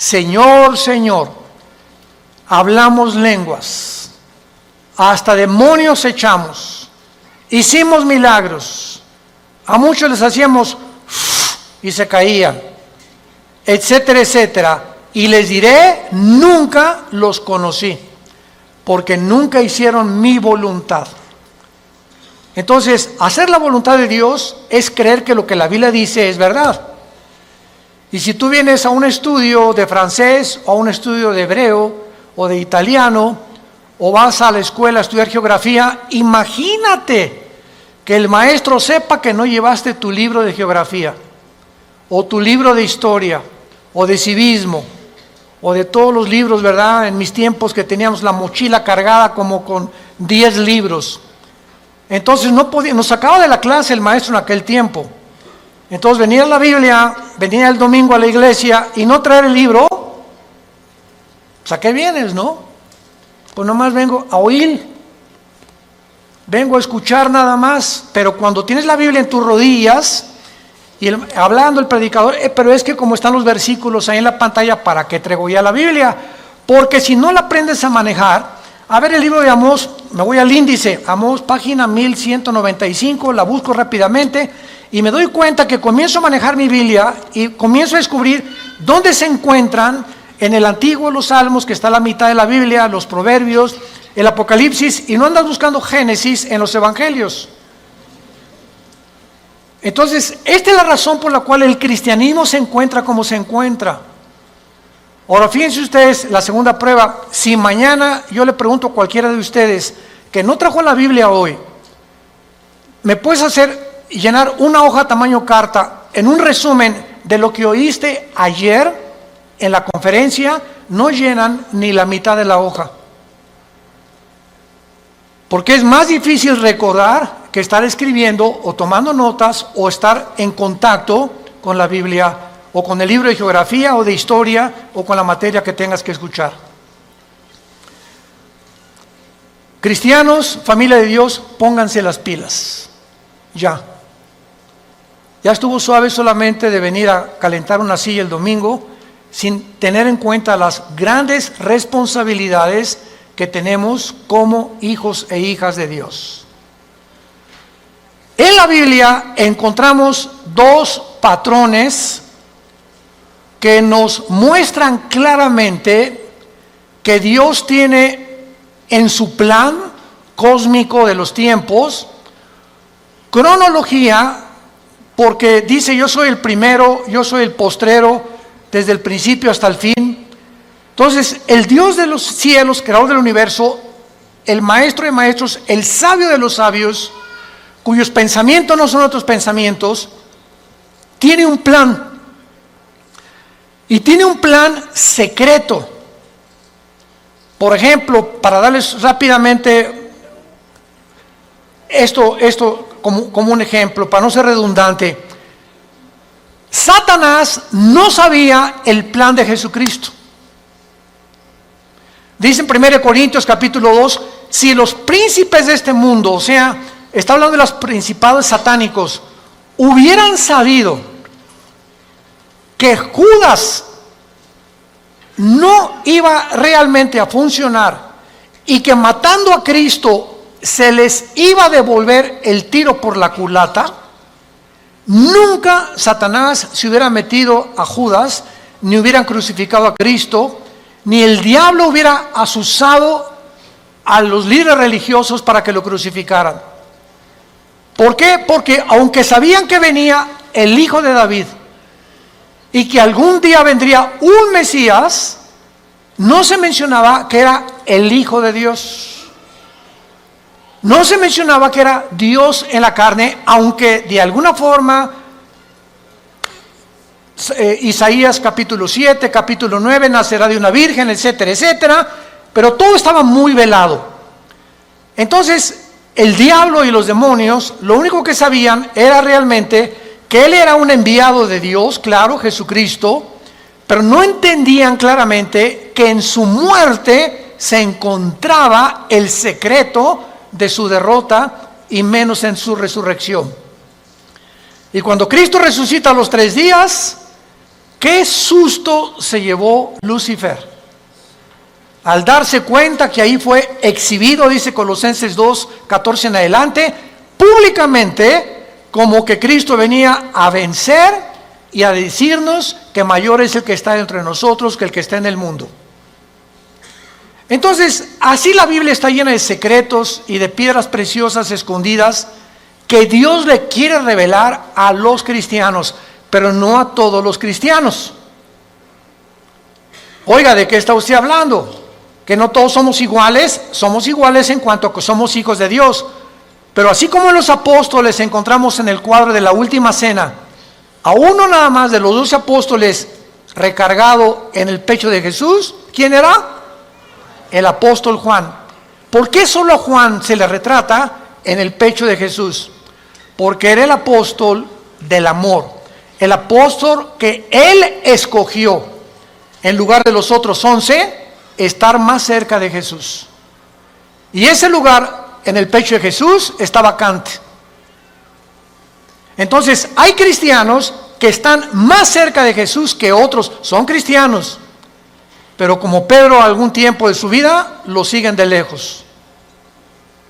Señor, Señor, hablamos lenguas, hasta demonios echamos, hicimos milagros, a muchos les hacíamos y se caían, etcétera, etcétera. Y les diré, nunca los conocí, porque nunca hicieron mi voluntad. Entonces, hacer la voluntad de Dios es creer que lo que la Biblia dice es verdad. Y si tú vienes a un estudio de francés, o a un estudio de hebreo, o de italiano, o vas a la escuela a estudiar geografía, imagínate que el maestro sepa que no llevaste tu libro de geografía, o tu libro de historia, o de civismo, o de todos los libros, ¿verdad? En mis tiempos que teníamos la mochila cargada como con 10 libros. Entonces no podía, nos sacaba de la clase el maestro en aquel tiempo. Entonces venía la Biblia, venía el domingo a la iglesia y no traer el libro. Pues, ¿a qué vienes, no? Pues nomás vengo a oír, vengo a escuchar nada más. Pero cuando tienes la Biblia en tus rodillas y hablando el predicador, pero es que como están los versículos ahí en la pantalla, ¿para qué traigo ya la Biblia? Porque si no la aprendes a manejar, a ver el libro de Amós, me voy al índice, Amós página 1195, la busco rápidamente y me doy cuenta que comienzo a manejar mi Biblia y comienzo a descubrir dónde se encuentran en el Antiguo los Salmos, que está a la mitad de la Biblia, los Proverbios, el Apocalipsis, y no andas buscando Génesis en los Evangelios. Entonces, esta es la razón por la cual el cristianismo se encuentra como se encuentra. Ahora, fíjense ustedes, la segunda prueba, si mañana yo le pregunto a cualquiera de ustedes que no trajo la Biblia hoy, ¿me puedes llenar una hoja tamaño carta en un resumen de lo que oíste ayer en la conferencia? No llenan ni la mitad de la hoja. Porque es más difícil recordar que estar escribiendo o tomando notas o estar en contacto con la Biblia o con el libro de geografía o de historia o con la materia que tengas que escuchar. Cristianos, familia de Dios, pónganse las pilas. Ya estuvo suave solamente de venir a calentar una silla el domingo sin tener en cuenta las grandes responsabilidades que tenemos como hijos e hijas de Dios. En la Biblia encontramos dos patrones que nos muestran claramente que Dios tiene en su plan cósmico de los tiempos cronología, porque dice: yo soy el primero, yo soy el postrero, desde el principio hasta el fin. Entonces, el Dios de los cielos, creador del universo, el maestro de maestros, el sabio de los sabios, cuyos pensamientos no son otros pensamientos, tiene un plan. Y tiene un plan secreto. Por ejemplo, para darles rápidamente esto como un ejemplo, para no ser redundante, Satanás no sabía el plan de Jesucristo. Dice en 1 Corintios capítulo 2, si los príncipes de este mundo, o sea, está hablando de los principados satánicos, hubieran sabido que Judas no iba realmente a funcionar y que matando a Cristo se les iba a devolver el tiro por la culata, nunca Satanás se hubiera metido a Judas, ni hubieran crucificado a Cristo, ni el diablo hubiera asusado a los líderes religiosos para que lo crucificaran. ¿Por qué? Porque aunque sabían que venía el hijo de David y que algún día vendría un Mesías, no se mencionaba que era el Hijo de Dios. No se mencionaba que era Dios en la carne, aunque de alguna forma Isaías capítulo 7, capítulo 9, nacerá de una virgen, etcétera, etcétera, pero todo estaba muy velado. Entonces, el diablo y los demonios, lo único que sabían era realmente que él era un enviado de Dios, claro, Jesucristo, pero no entendían claramente que en su muerte se encontraba el secreto de su derrota y menos en su resurrección. Y cuando Cristo resucita a los 3 días, ¿Qué susto se llevó Lucifer? Al darse cuenta que ahí fue exhibido, dice Colosenses 2, 14 en adelante, públicamente, como que Cristo venía a vencer y a decirnos que mayor es el que está entre nosotros que el que está en el mundo. Entonces, así la Biblia está llena de secretos y de piedras preciosas escondidas que Dios le quiere revelar a los cristianos, pero no a todos los cristianos. Oiga, ¿de qué está usted hablando? Que no todos somos iguales en cuanto a que somos hijos de Dios. Pero así como en los apóstoles encontramos en el cuadro de la última cena, a uno nada más de los 12 apóstoles recargado en el pecho de Jesús, ¿quién era? El apóstol Juan. ¿Por qué solo a Juan se le retrata en el pecho de Jesús? Porque era el apóstol del amor, el apóstol que él escogió en lugar de los otros 11, estar más cerca de Jesús. Y ese lugar en el pecho de Jesús está vacante. Entonces hay cristianos que están más cerca de Jesús que otros, son cristianos, pero como Pedro algún tiempo de su vida lo siguen de lejos.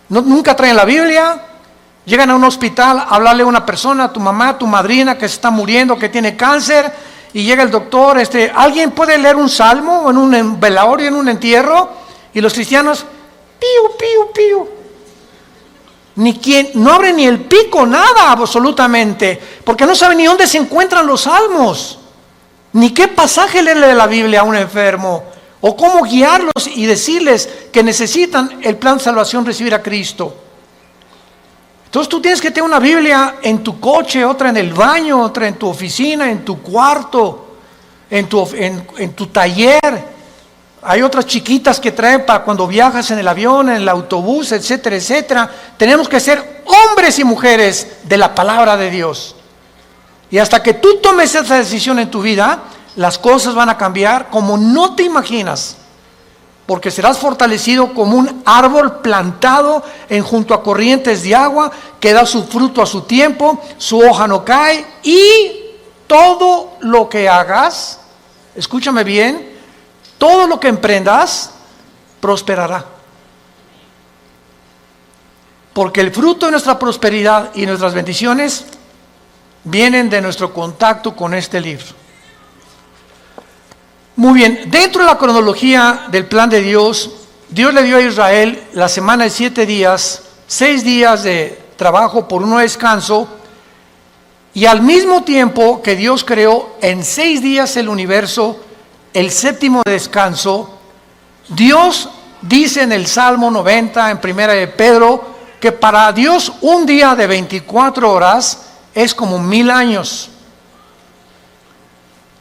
Nunca traen la Biblia, llegan a un hospital a hablarle a una persona, a tu mamá, a tu madrina que se está muriendo, que tiene cáncer, y llega el doctor, ¿alguien puede leer un salmo en un velorio, en un entierro? Y los cristianos, piu, piu, piu. No abre ni el pico, nada absolutamente, porque no sabe ni dónde se encuentran los salmos, ni qué pasaje leerle de la Biblia a un enfermo, o cómo guiarlos y decirles que necesitan el plan de salvación, recibir a Cristo. Entonces tú tienes que tener una Biblia en tu coche, otra en el baño, otra en tu oficina, en tu cuarto, en tu taller. Hay otras chiquitas que traen para cuando viajas en el avión, en el autobús, etcétera, etcétera. Tenemos que ser hombres y mujeres de la palabra de Dios. Y hasta que tú tomes esa decisión en tu vida, las cosas van a cambiar como no te imaginas. Porque serás fortalecido como un árbol plantado junto a corrientes de agua, que da su fruto a su tiempo, su hoja no cae, y todo lo que hagas, escúchame bien, todo lo que emprendas, prosperará. Porque el fruto de nuestra prosperidad y nuestras bendiciones vienen de nuestro contacto con este libro. Muy bien, dentro de la cronología del plan de Dios, Dios le dio a Israel la semana de 7 días, 6 días de trabajo por uno de descanso, y al mismo tiempo que Dios creó en 6 días el universo, el séptimo descanso, Dios dice en el Salmo 90, en primera de Pedro, que para Dios un día de 24 horas es como 1000 años.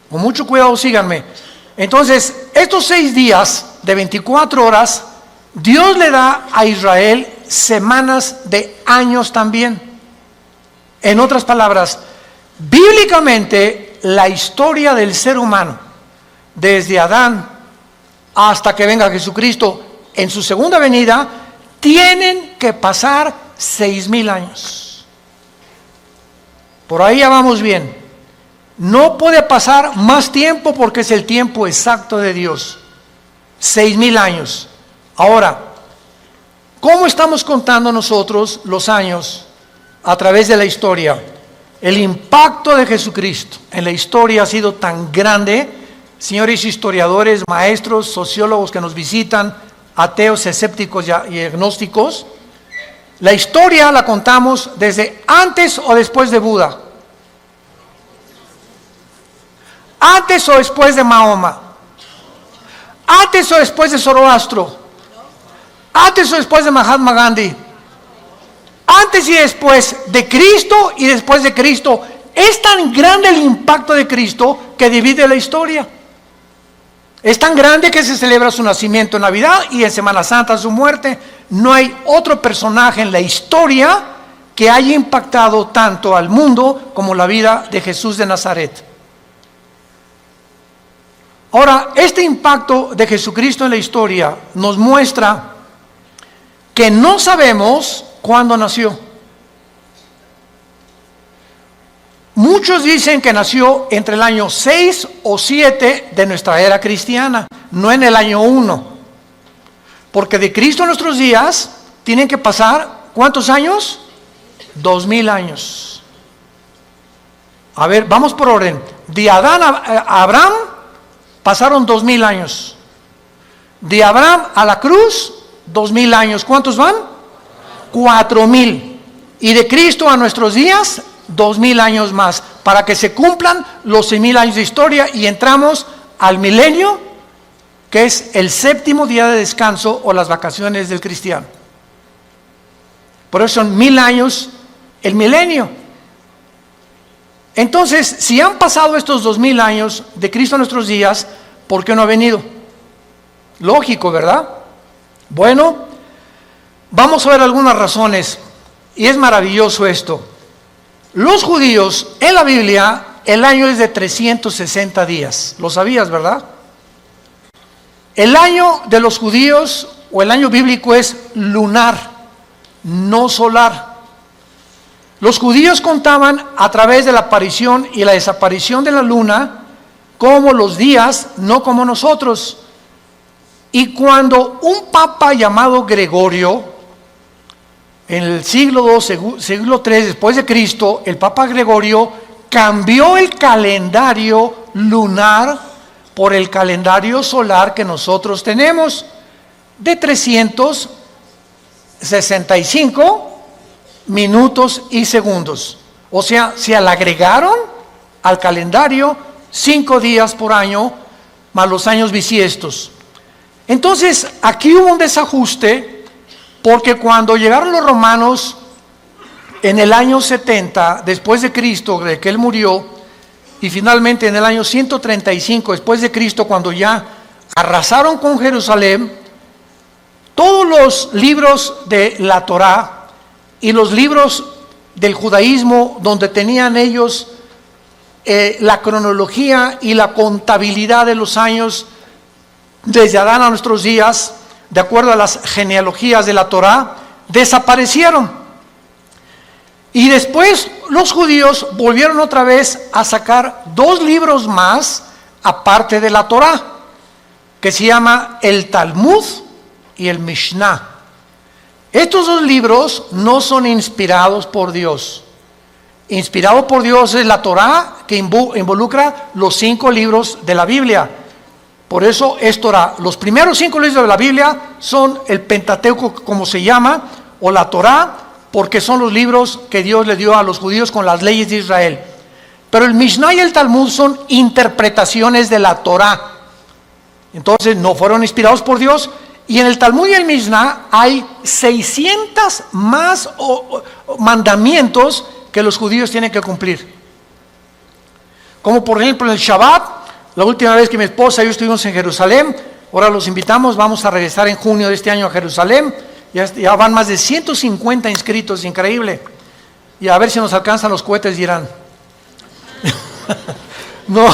Con mucho cuidado, síganme. Entonces, estos 6 días de 24 horas, Dios le da a Israel semanas de años también. En otras palabras, bíblicamente, la historia del ser humano, desde Adán hasta que venga Jesucristo en su segunda venida, tienen que pasar 6000 años. Por ahí ya vamos bien. No puede pasar más tiempo porque es el tiempo exacto de Dios. 6000 años. Ahora, ¿cómo estamos contando nosotros los años a través de la historia? El impacto de Jesucristo en la historia ha sido tan grande, señores historiadores, maestros, sociólogos que nos visitan, ateos, escépticos y agnósticos. La historia la contamos desde antes o después de Buda. Antes o después de Mahoma, antes o después de Zoroastro, antes o después de Mahatma Gandhi, antes y después de Cristo y después de Cristo. Es tan grande el impacto de Cristo que divide la historia. Es tan grande que se celebra su nacimiento en Navidad y en Semana Santa su muerte. No hay otro personaje en la historia que haya impactado tanto al mundo como la vida de Jesús de Nazaret. Ahora, este impacto de Jesucristo en la historia nos muestra que no sabemos cuándo nació. Muchos dicen que nació entre el año 6 o 7 de nuestra era cristiana, no en el año 1. Porque de Cristo a nuestros días tienen que pasar, ¿cuántos años? 2000 años. A ver, vamos por orden. De Adán a Abraham pasaron 2000 años. De Abraham a la cruz, 2000 años. ¿Cuántos van? 4000. Y de Cristo a nuestros días, 2000 años más, para que se cumplan los 6000 años de historia y entramos al milenio, que es el séptimo día de descanso o las vacaciones del cristiano. Por eso son 1000 años el milenio. Entonces, si han pasado estos 2000 años de Cristo a nuestros días, ¿por qué no ha venido? Lógico, ¿verdad? Bueno, vamos a ver algunas razones, y es maravilloso esto. Los judíos, en la Biblia, el año es de 360 días. ¿Lo sabías, verdad? El año de los judíos, o el año bíblico, es lunar, no solar. Los judíos contaban a través de la aparición y la desaparición de la luna como los días, no como nosotros. Y cuando un papa llamado Gregorio, en el siglo II, siglo III después de Cristo, el Papa Gregorio cambió el calendario lunar por el calendario solar que nosotros tenemos, de 365 minutos y segundos. O sea, se le agregaron al calendario 5 días por año, más los años bisiestos. Entonces, aquí hubo un desajuste, porque cuando llegaron los romanos en el año 70 después de Cristo, de que él murió, y finalmente en el año 135 después de Cristo, cuando ya arrasaron con Jerusalén, todos los libros de la Torá y los libros del judaísmo, donde tenían ellos la cronología y la contabilidad de los años desde Adán a nuestros días, de acuerdo a las genealogías de la Torá, desaparecieron. Y después los judíos volvieron otra vez a sacar 2 libros más, aparte de la Torá, que se llama el Talmud y el Mishnah. Estos 2 libros no son inspirados por Dios. Inspirado por Dios es la Torá, que involucra los 5 libros de la Biblia. Por eso es Torá. Los primeros 5 libros de la Biblia son el Pentateuco, como se llama, o la Torá, porque son los libros que Dios le dio a los judíos con las leyes de Israel. Pero el Mishnah y el Talmud son interpretaciones de la Torá. Entonces no fueron inspirados por Dios. Y en el Talmud y el Mishnah hay 600 más mandamientos que los judíos tienen que cumplir. Como por ejemplo en el Shabbat. La última vez que mi esposa y yo estuvimos en Jerusalén, ahora los invitamos, vamos a regresar en junio de este año a Jerusalén. Ya van más de 150 inscritos, increíble. Y a ver si nos alcanzan los cohetes de Irán. No.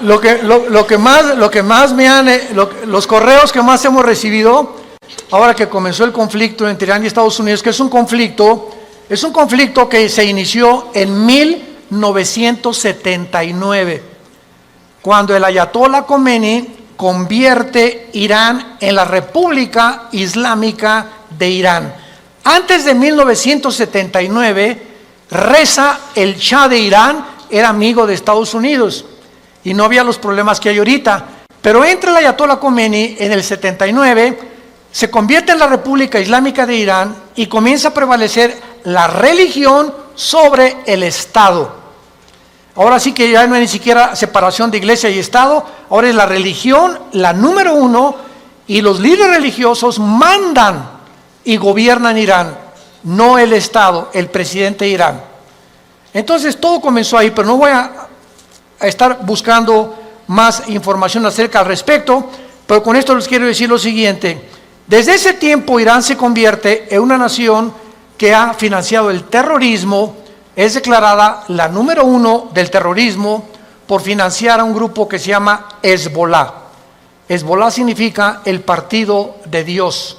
Los correos que más hemos recibido, ahora que comenzó el conflicto entre Irán y Estados Unidos, que es un conflicto que se inició en 1979, cuando el Ayatollah Khomeini convierte Irán en la República Islámica de Irán. Antes de 1979, Reza, el Shah de Irán, era amigo de Estados Unidos y no había los problemas que hay ahorita. Pero entra el Ayatollah Khomeini en el 79, se convierte en la República Islámica de Irán y comienza a prevalecer la religión sobre el Estado. Ahora sí que ya no hay ni siquiera separación de iglesia y Estado, ahora es la religión la número 1 y los líderes religiosos mandan y gobiernan Irán, no el Estado, el presidente de Irán. Entonces todo comenzó ahí, pero no voy a estar buscando más información acerca al respecto, pero con esto les quiero decir lo siguiente. Desde ese tiempo Irán se convierte en una nación que ha financiado el terrorismo. Es declarada la número 1 del terrorismo por financiar a un grupo que se llama Hezbollah. Hezbollah significa el partido de Dios,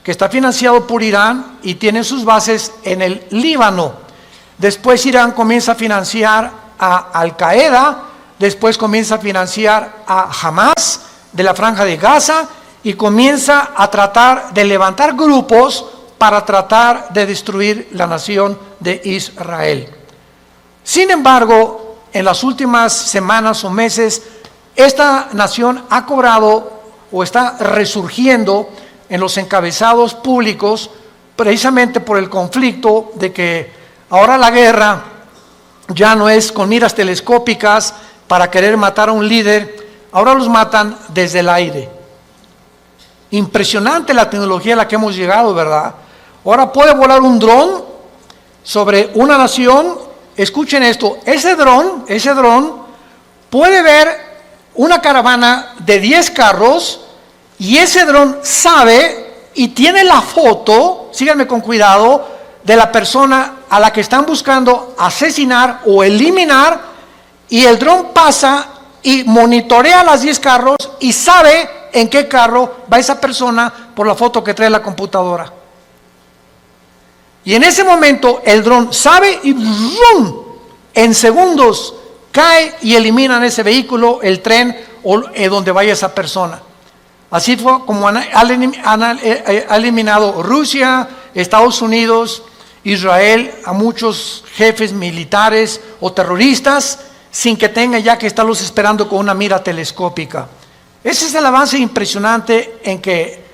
que está financiado por Irán y tiene sus bases en el Líbano. Después Irán comienza a financiar a Al Qaeda, después comienza a financiar a Hamas de la Franja de Gaza y comienza a tratar de levantar grupos para tratar de destruir la nación de Israel. Sin embargo, en las últimas semanas o meses, esta nación ha cobrado o está resurgiendo en los encabezados públicos precisamente por el conflicto de que ahora la guerra ya no es con miras telescópicas para querer matar a un líder, ahora los matan desde el aire. Impresionante la tecnología a la que hemos llegado, ¿verdad? Ahora puede volar un dron sobre una nación. Escuchen esto, ese dron puede ver una caravana de 10 carros y ese dron sabe y tiene la foto, síganme con cuidado, de la persona a la que están buscando asesinar o eliminar, y el dron pasa y monitorea las 10 carros y sabe en qué carro va esa persona por la foto que trae la computadora. Y en ese momento el dron sabe y ¡rum!, en segundos cae y eliminan ese vehículo, el tren o donde vaya esa persona. Así fue como ha eliminado Rusia, Estados Unidos, Israel a muchos jefes militares o terroristas sin que tengan ya que estarlos esperando con una mira telescópica. Ese es el avance impresionante en que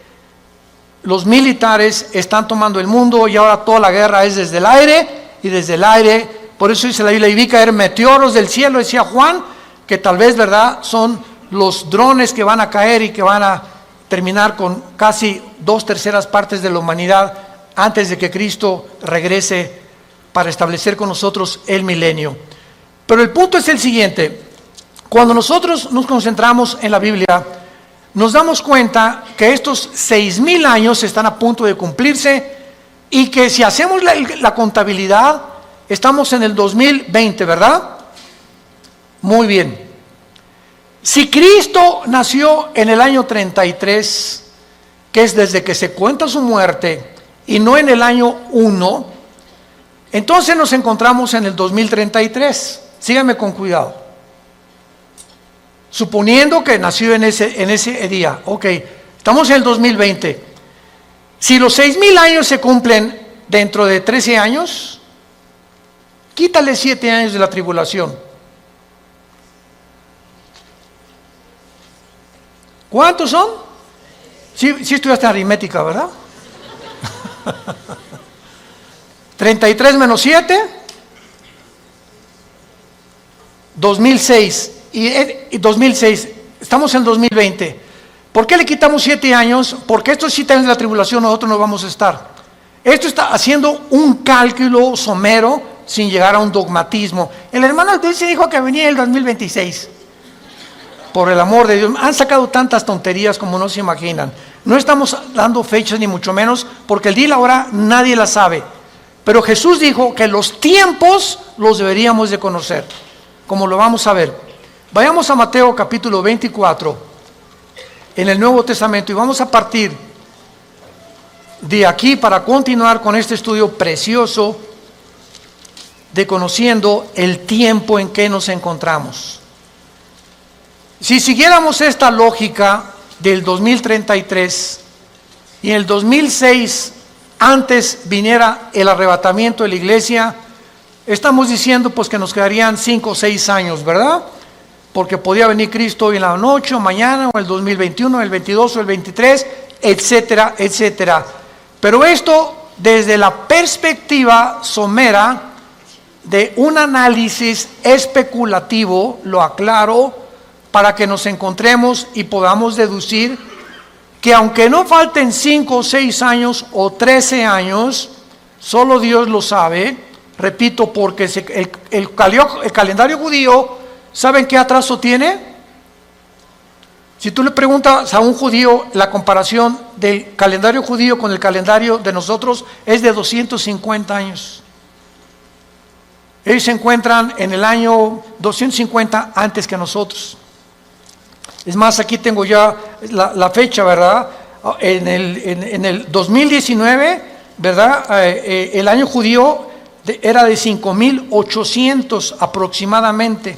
los militares están tomando el mundo y ahora toda la guerra es desde el aire y desde el aire. Por eso dice la Biblia, y vi caer meteoros del cielo, decía Juan, que tal vez, ¿verdad?, son los drones que van a caer y que van a terminar con casi 2/3 partes de la humanidad antes de que Cristo regrese para establecer con nosotros el milenio. Pero el punto es el siguiente: cuando nosotros nos concentramos en la Biblia, nos damos cuenta que estos 6,000 años están a punto de cumplirse y que si hacemos la contabilidad, estamos en el 2020, ¿verdad? Muy bien. Si Cristo nació en el año 33, que es desde que se cuenta su muerte, y no en el año 1, entonces nos encontramos en el 2033. Síganme con cuidado. Suponiendo que nació en ese día, ok, estamos en el 2020. Si los 6,000 años se cumplen dentro de 13 años, quítale 7 años de la tribulación. ¿Cuántos son? Sí estudiaste aritmética, ¿verdad? 33 menos 7, 2006. Y 2006, estamos en 2020. ¿Por qué le quitamos 7 años? Porque estos 7 años de la tribulación nosotros no vamos a estar. Esto está haciendo un cálculo somero sin llegar a un dogmatismo. El hermano Dulce dijo que venía el 2026. Por el amor de Dios, han sacado tantas tonterías como no se imaginan. No estamos dando fechas ni mucho menos, porque el día y la hora nadie la sabe. Pero Jesús dijo que los tiempos los deberíamos de conocer, como lo vamos a ver. Vayamos a Mateo capítulo 24, en el Nuevo Testamento, y vamos a partir de aquí para continuar con este estudio precioso de conociendo el tiempo en que nos encontramos. Si siguiéramos esta lógica del 2033 y en el 2006 antes viniera el arrebatamiento de la iglesia, estamos diciendo pues que nos quedarían 5 o 6 años, ¿verdad? Porque podía venir Cristo hoy en la noche o mañana o el 2021, el 22 o el 23, etcétera, etcétera. Pero esto desde la perspectiva somera de un análisis especulativo, lo aclaro, para que nos encontremos y podamos deducir que aunque no falten 5 o 6 años o 13 años, solo Dios lo sabe, repito, porque el calendario judío, ¿saben qué atraso tiene? Si tú le preguntas a un judío, la comparación del calendario judío con el calendario de nosotros es de 250 años. Ellos se encuentran en el año 250 antes que nosotros. Es más, aquí tengo ya la fecha, ¿verdad? En el 2019, ¿verdad? El año judío era de 5.800 aproximadamente.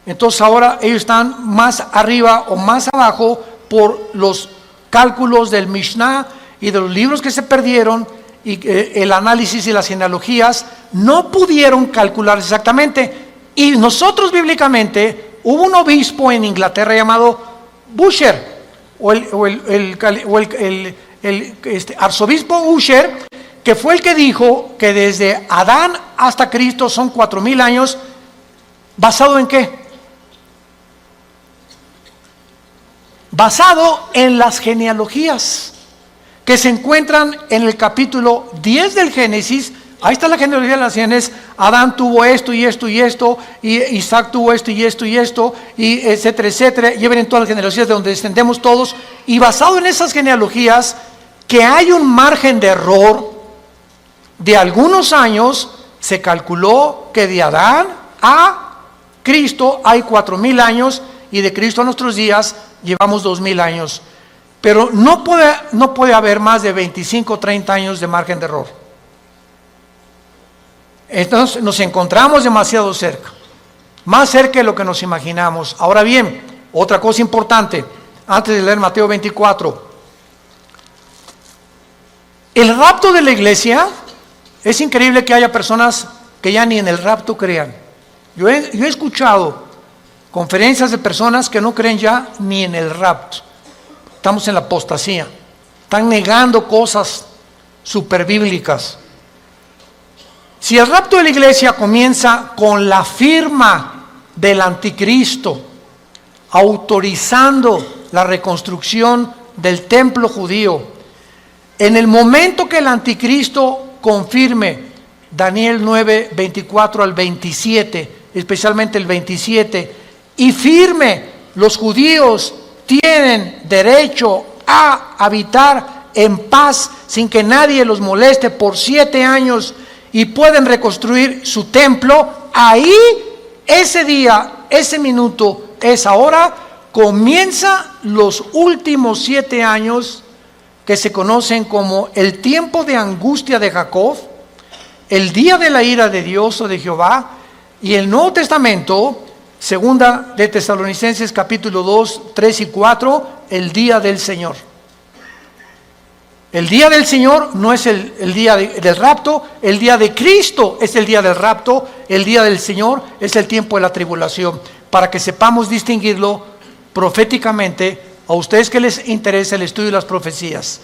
Entonces ahora ellos están más arriba o más abajo por los cálculos del Mishnah y de los libros que se perdieron, y el análisis y las genealogías no pudieron calcular exactamente. Y nosotros bíblicamente, hubo un obispo en Inglaterra llamado Busher, arzobispo Busher, que fue el que dijo que desde Adán hasta Cristo son 4.000 años. ¿Basado en qué? Basado en las genealogías que se encuentran en el capítulo 10 del Génesis. Ahí está la genealogía de las genes. Adán tuvo esto y esto y esto, y Isaac tuvo esto y esto y esto, y etcétera, etcétera. Y ven en todas las genealogías de donde descendemos todos. Y basado en esas genealogías, que hay un margen de error de algunos años, se calculó que de Adán a Cristo hay 4.000 años, y de Cristo a nuestros días llevamos 2.000 años. Pero no puede haber más de 25 o 30 años de margen de error. Entonces nos encontramos demasiado cerca, más cerca de lo que nos imaginamos. Ahora bien, otra cosa importante, antes de leer Mateo 24. El rapto de la iglesia, es increíble que haya personas que ya ni en el rapto crean. Yo he escuchado conferencias de personas que no creen ya ni en el rapto. Estamos en la apostasía. Están negando cosas superbíblicas. Si el rapto de la iglesia comienza con la firma del anticristo, autorizando la reconstrucción del templo judío, en el momento que el anticristo confirme Daniel 9, 24 al 27, especialmente el 27, y firme, los judíos tienen derecho a habitar en paz sin que nadie los moleste por 7 años, y pueden reconstruir su templo. Ahí, ese día, ese minuto, esa hora, comienza los últimos 7 años que se conocen como el tiempo de angustia de Jacob, el día de la ira de Dios o de Jehová. Y el Nuevo Testamento, segunda de Tesalonicenses capítulo 2, 3 y 4, el día del Señor. El día del Señor no es el día del rapto, el día de Cristo es el día del rapto, el día del Señor es el tiempo de la tribulación, para que sepamos distinguirlo proféticamente a ustedes que les interesa el estudio de las profecías.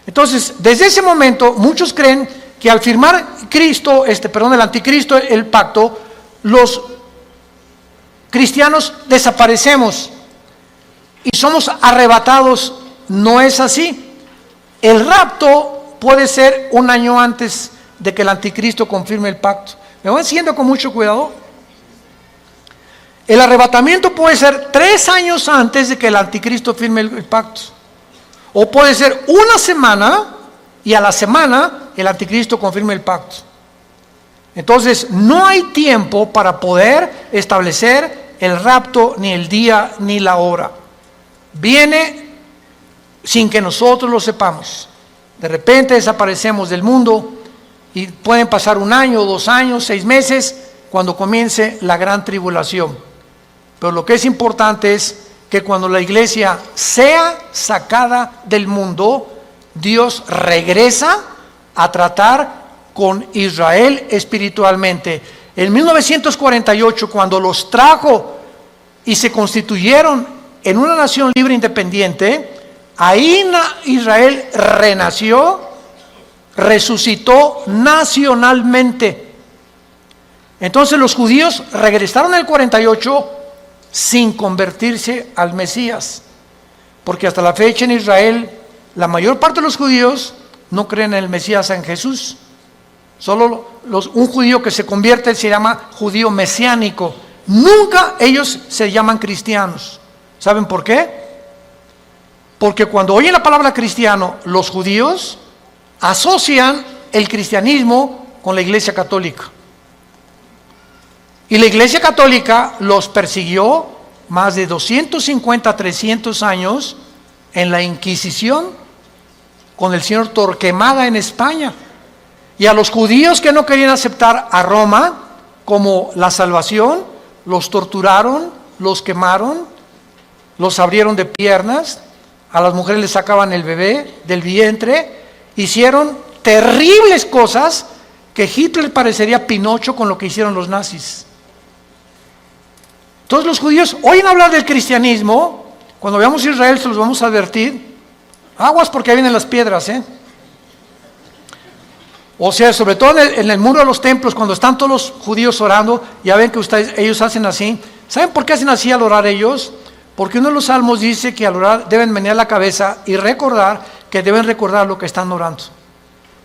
Entonces, desde ese momento, muchos creen que al firmar el anticristo, el pacto, los cristianos desaparecemos y somos arrebatados. No es así. El rapto puede ser 1 año antes de que el anticristo confirme el pacto. ¿Me van siguiendo con mucho cuidado? El arrebatamiento puede ser 3 años antes de que el anticristo firme el pacto. O puede ser 1 semana y a la semana el anticristo confirme el pacto. Entonces no hay tiempo para poder establecer el rapto, ni el día ni la hora. Viene sin que nosotros lo sepamos. De repente desaparecemos del mundo y pueden pasar 1 año, 2 años, 6 meses cuando comience la gran tribulación. Pero lo que es importante es que cuando la iglesia sea sacada del mundo, Dios regresa a tratar con Israel espiritualmente. En 1948, cuando los trajo y se constituyeron en una nación libre e independiente, ahí Israel renació, resucitó nacionalmente. Entonces los judíos regresaron en el 48 sin convertirse al Mesías, porque hasta la fecha en Israel la mayor parte de los judíos no creen en el Mesías, en Jesús. Solo un judío que se convierte se llama judío mesiánico. Nunca ellos se llaman cristianos. ¿Saben por qué? Porque cuando oyen la palabra cristiano, los judíos asocian el cristianismo con la Iglesia Católica. Y la Iglesia Católica los persiguió más de 250, 300 años en la Inquisición con el señor Torquemada en España. Y a los judíos que no querían aceptar a Roma como la salvación, los torturaron, los quemaron, los abrieron de piernas, a las mujeres les sacaban el bebé del vientre, hicieron terribles cosas que Hitler parecería Pinocho con lo que hicieron los nazis. Todos los judíos oyen hablar del cristianismo. Cuando veamos a Israel se los vamos a advertir. Aguas porque ahí vienen las piedras, O sea, sobre todo en el muro de los templos, cuando están todos los judíos orando, ya ven que ellos hacen así. ¿Saben por qué hacen así al orar ellos? Porque uno de los salmos dice que al orar deben menear la cabeza y recordar que deben recordar lo que están orando.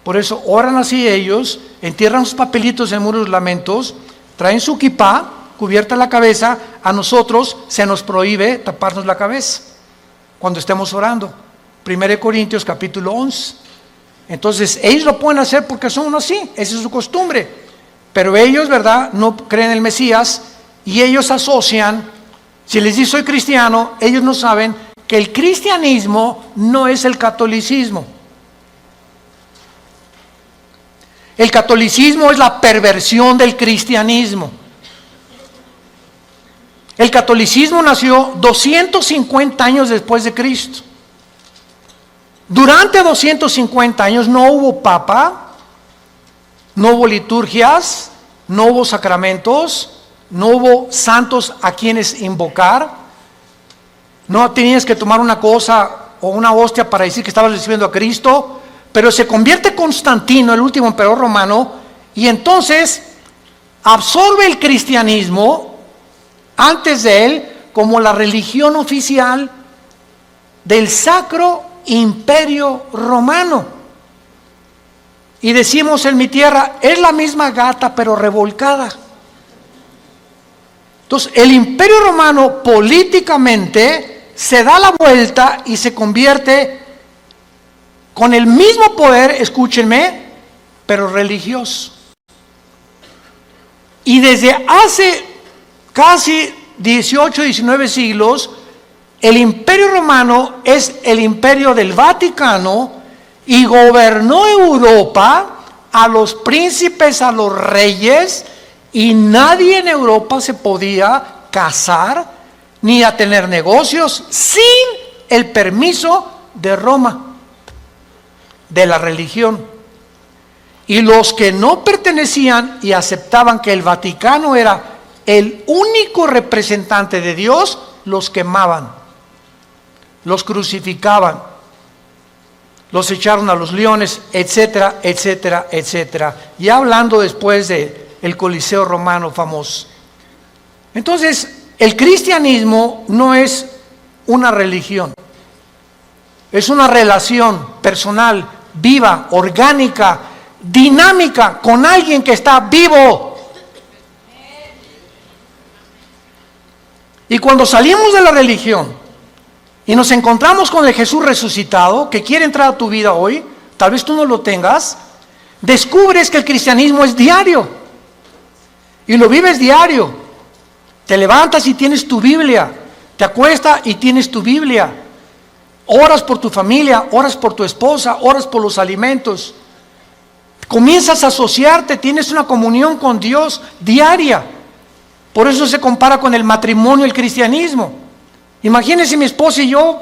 Por eso oran así ellos, entierran sus papelitos en el muro de los lamentos, traen su kipá, cubierta la cabeza. A nosotros se nos prohíbe taparnos la cabeza cuando estemos orando. 1 Corintios capítulo 11. Entonces ellos lo pueden hacer porque son así, esa es su costumbre. Pero ellos, ¿verdad?, no creen en el Mesías y ellos asocian, si les dice soy cristiano, ellos no saben que el cristianismo no es el catolicismo. El catolicismo es la perversión del cristianismo. El catolicismo nació 250 años después de Cristo. Durante 250 años no hubo papa, no hubo liturgias, no hubo sacramentos, no hubo santos a quienes invocar. No tenías que tomar una cosa o una hostia para decir que estabas recibiendo a Cristo. Pero se convierte Constantino, el último emperador romano, y entonces absorbe el cristianismo antes de él como la religión oficial del Sacro Imperio Romano. Y decimos en mi tierra, es la misma gata pero revolcada. Entonces el Imperio Romano políticamente se da la vuelta y se convierte con el mismo poder, escúchenme, pero religioso. Y desde hace casi 18, 19 siglos, el Imperio Romano es el imperio del Vaticano y gobernó Europa, a los príncipes, a los reyes, y nadie en Europa se podía casar ni a tener negocios sin el permiso de Roma, de la religión. Y los que no pertenecían y aceptaban que el Vaticano era el único representante de Dios, los quemaban, los crucificaban, los echaron a los leones, etcétera, etcétera, etcétera. Ya hablando después del Coliseo romano famoso. Entonces, el cristianismo no es una religión, es una relación personal, viva, orgánica, dinámica, con alguien que está vivo. Y cuando salimos de la religión y nos encontramos con el Jesús resucitado, que quiere entrar a tu vida hoy, tal vez tú no lo tengas, descubres que el cristianismo es diario. Y lo vives diario. Te levantas y tienes tu Biblia. Te acuestas y tienes tu Biblia. Oras por tu familia, oras por tu esposa, oras por los alimentos. Comienzas a asociarte, tienes una comunión con Dios diaria. Por eso se compara con el matrimonio, el cristianismo. Imagínense mi esposa y yo,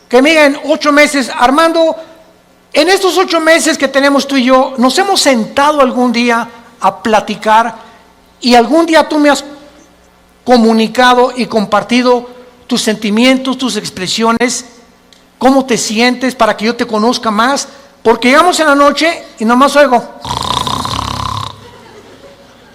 que me digan 8 meses, Armando, en estos 8 meses que tenemos tú y yo, nos hemos sentado algún día a platicar y algún día tú me has comunicado y compartido tus sentimientos, tus expresiones, cómo te sientes para que yo te conozca más, porque llegamos en la noche y nomás oigo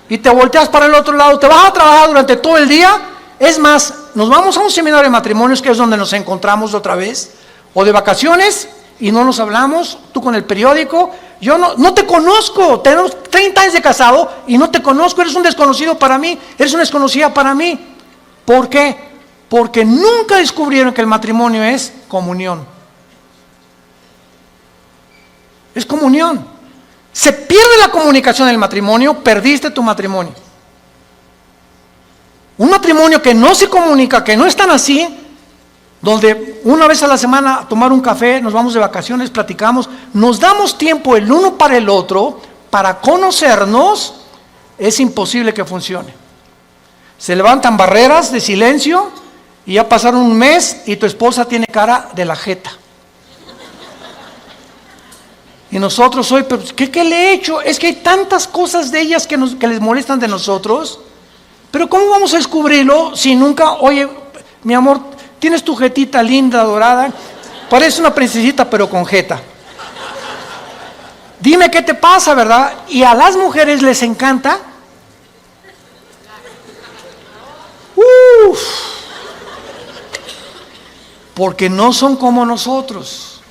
y te volteas para el otro lado, te vas a trabajar durante todo el día. Es más, nos vamos a un seminario de matrimonios, que es donde nos encontramos otra vez, o de vacaciones, y no nos hablamos, tú con el periódico, yo no te conozco, tenemos 30 años de casado y no te conozco, eres un desconocido para mí, eres una desconocida para mí. ¿Por qué? Porque nunca descubrieron que el matrimonio es comunión. Es comunión. Se pierde la comunicación del matrimonio, perdiste tu matrimonio. Un matrimonio que no se comunica, que no están así, donde una vez a la semana a tomar un café, nos vamos de vacaciones, platicamos, nos damos tiempo el uno para el otro, para conocernos, es imposible que funcione. Se levantan barreras de silencio y ya pasaron un mes y tu esposa tiene cara de la jeta. Y nosotros hoy, pero ¿qué le he hecho? Es que hay tantas cosas de ellas que les molestan de nosotros. Pero ¿cómo vamos a descubrirlo si nunca, oye, mi amor, tienes tu jetita linda, dorada, parece una princesita pero con jeta. Dime qué te pasa, ¿verdad? Y a las mujeres les encanta. Porque no son como nosotros.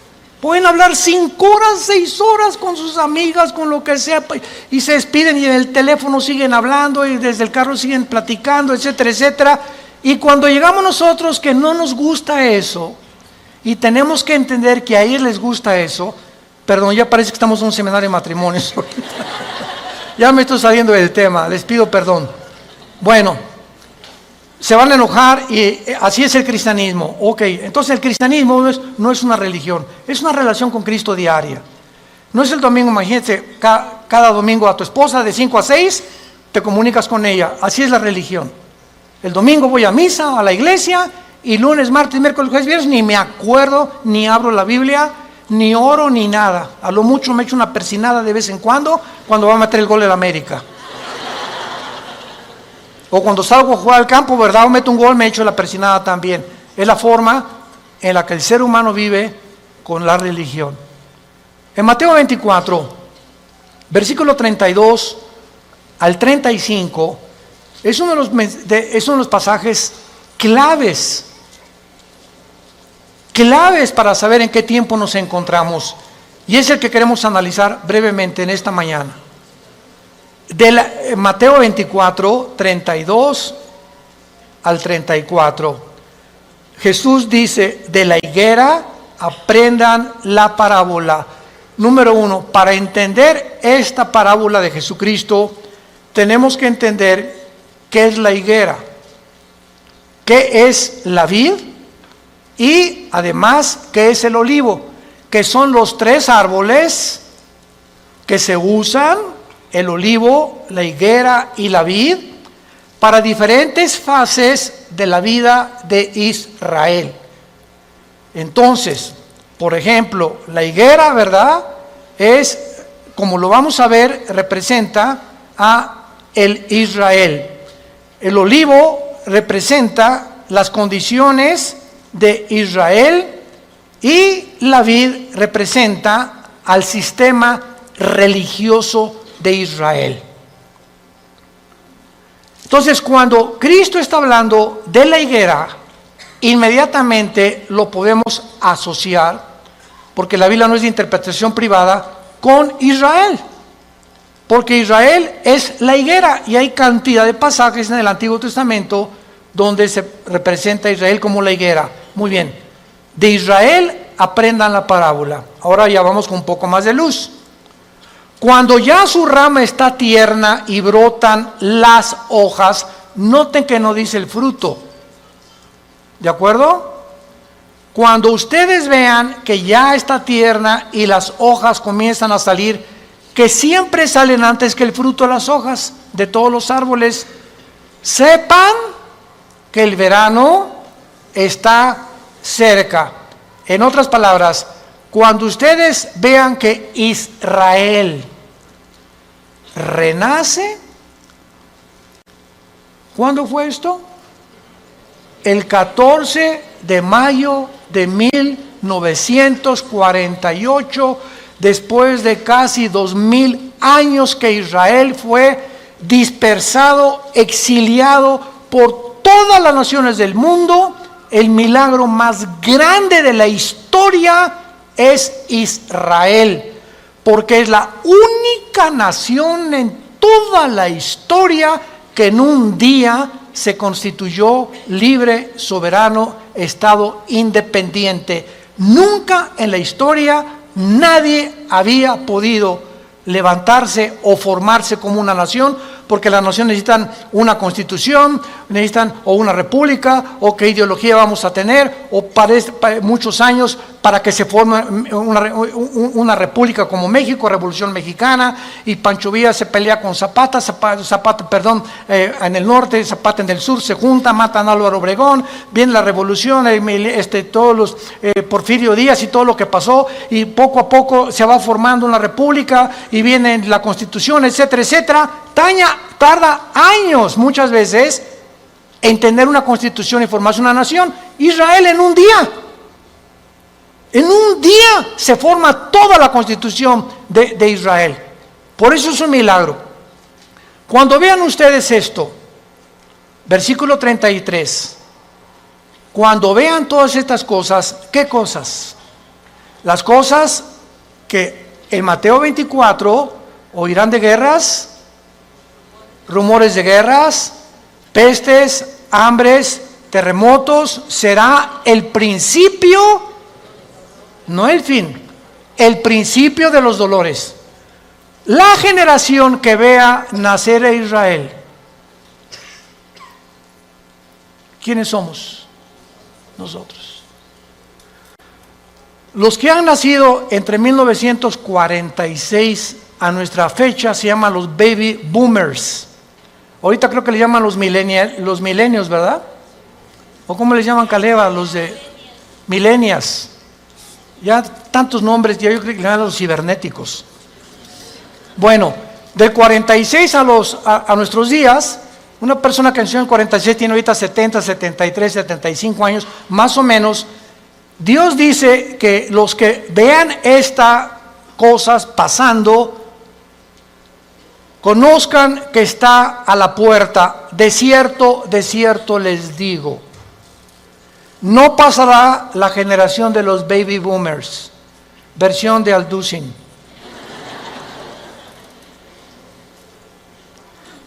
Pueden hablar 5 horas, 6 horas con sus amigas, con lo que sea, y se despiden y en el teléfono siguen hablando y desde el carro siguen platicando, etcétera, etcétera. Y cuando llegamos nosotros que no nos gusta eso, y tenemos que entender que a ellos les gusta eso, perdón, ya parece que estamos en un seminario de matrimonios. Ya me estoy saliendo del tema, les pido perdón. Bueno, se van a enojar y así es el cristianismo. Ok, entonces el cristianismo no es una religión, es una relación con Cristo diaria. No es el domingo, imagínate, cada domingo a tu esposa de 5 a 6 te comunicas con ella, así es la religión. El domingo voy a misa, a la iglesia, y lunes, martes, miércoles, jueves, viernes ni me acuerdo, ni abro la Biblia, ni oro, ni nada. A lo mucho me echo una persinada de vez en cuando va a meter el gol de la América. O cuando salgo a jugar al campo, ¿verdad? O meto un gol, me echo la persinada también. Es la forma en la que el ser humano vive con la religión. En Mateo 24, versículo 32 al 35, es uno de los pasajes claves para saber en qué tiempo nos encontramos. Y es el que queremos analizar brevemente en esta mañana. Mateo 24, 32 al 34. Jesús dice, de la higuera aprendan la parábola. Número 1, para entender esta parábola de Jesucristo, tenemos que entender qué es la higuera, qué es la vid y además qué es el olivo, que son los 3 árboles que se usan, el olivo, la higuera y la vid, para diferentes fases de la vida de Israel. Entonces, por ejemplo, la higuera, ¿verdad? Es, como lo vamos a ver, representa a el Israel. El olivo representa las condiciones de Israel y la vid representa al sistema religioso de Israel. Entonces, cuando Cristo está hablando de la higuera, inmediatamente lo podemos asociar, porque la Biblia no es de interpretación privada, con Israel, porque Israel es la higuera, y hay cantidad de pasajes en el Antiguo Testamento donde se representa a Israel como la higuera. Muy bien, de Israel aprendan la parábola. Ahora ya vamos con un poco más de luz. Cuando ya su rama está tierna y brotan las hojas, noten que no dice el fruto. ¿De acuerdo? Cuando ustedes vean que ya está tierna y las hojas comienzan a salir, que siempre salen antes que el fruto de las hojas de todos los árboles, sepan que el verano está cerca. En otras palabras, cuando ustedes vean que Israel renace, ¿cuándo fue esto? El 14 de mayo de 1948, después de casi 2000 años que Israel fue dispersado, exiliado por todas las naciones del mundo. El milagro más grande de la historia es Israel, porque es la única nación en toda la historia que en un día se constituyó libre, soberano, estado independiente. Nunca en la historia nadie había podido levantarse o formarse como una nación, porque las naciones necesitan una constitución, necesitan o una república, o qué ideología vamos a tener, o para muchos años para que se forme una república como México, Revolución Mexicana, y Pancho Villa se pelea con Zapata, en el norte, Zapata en el sur, se juntan, matan a Álvaro Obregón, viene la revolución, todos los Porfirio Díaz y todo lo que pasó, y poco a poco se va formando una república, y viene la constitución, etcétera, etcétera. Tarda años muchas veces en tener una constitución y formarse una nación. Israel en un día se forma toda la constitución de Israel. Por eso es un milagro. Cuando vean ustedes esto, versículo 33, cuando vean todas estas cosas, ¿qué cosas? Las cosas que en Mateo 24 oirán de guerras, rumores de guerras, pestes, hambres, terremotos. Será el principio, no el fin, el principio de los dolores. La generación que vea nacer a Israel, ¿quiénes somos? Nosotros. Los que han nacido entre 1946 a nuestra fecha se llaman los baby boomers. Ahorita creo que le llaman los millennials, ¿verdad? ¿O cómo les llaman, Caleva? Los de millennials. Ya tantos nombres, ya yo creo que le llaman los cibernéticos. Bueno, del 46 a nuestros días, una persona que nació en 46 tiene ahorita 70, 73, 75 años, más o menos. Dios dice que los que vean estas cosas pasando, conozcan que está a la puerta. De cierto les digo, no pasará la generación de los baby boomers. Versión de Alducin.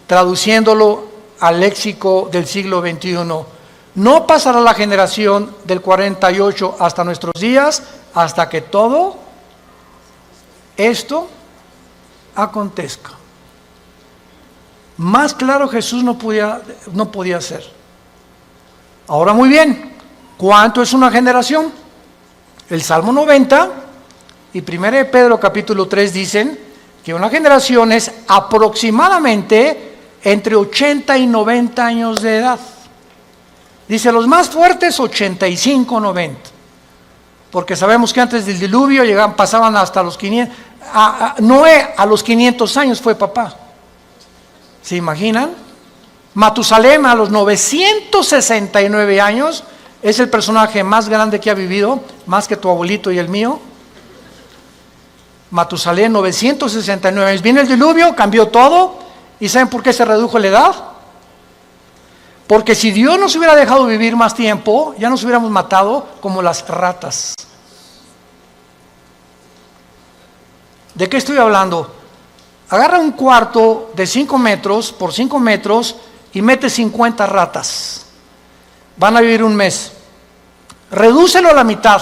Traduciéndolo al léxico del siglo XXI. No pasará la generación del 48 hasta nuestros días, hasta que todo esto acontezca. Más claro Jesús no podía ser. Ahora muy bien, ¿cuánto es una generación? El Salmo 90 y 1 de Pedro capítulo 3 dicen que una generación es aproximadamente entre 80 y 90 años de edad. Dice los más fuertes 85, 90. Porque sabemos que antes del diluvio pasaban hasta los 500. Noé a los 500 años fue papá. ¿Se imaginan? Matusalem a los 969 años es el personaje más grande que ha vivido, más que tu abuelito y el mío. Matusalem, 969 años. Vino el diluvio, cambió todo. ¿Y saben por qué se redujo la edad? Porque si Dios nos hubiera dejado vivir más tiempo, ya nos hubiéramos matado como las ratas. ¿De qué estoy hablando? Agarra un cuarto de 5 metros por 5 metros y mete 50 ratas. Van a vivir un mes. Redúcelo a la mitad.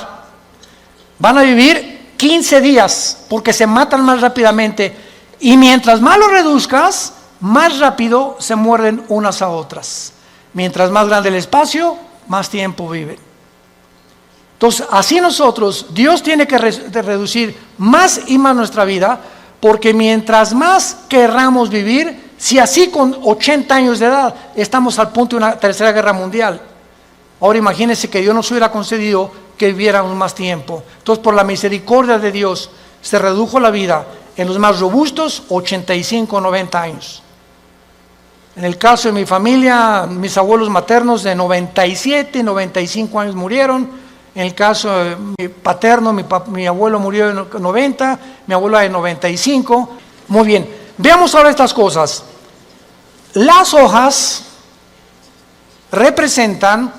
Van a vivir 15 días porque se matan más rápidamente. Y mientras más lo reduzcas, más rápido se muerden unas a otras. Mientras más grande el espacio, más tiempo viven. Entonces, así nosotros, Dios tiene que reducir más y más nuestra vida, porque mientras más querramos vivir, si así con 80 años de edad estamos al punto de una tercera guerra mundial, ahora imagínense que Dios nos hubiera concedido que viviéramos más tiempo. Entonces, por la misericordia de Dios, se redujo la vida en los más robustos, 85, 90 años. En el caso de mi familia, mis abuelos maternos de 97, 95 años murieron. En el caso de mi paterno, mi abuelo murió en 90, mi abuela de 95. Muy bien, veamos ahora estas cosas. Las hojas representan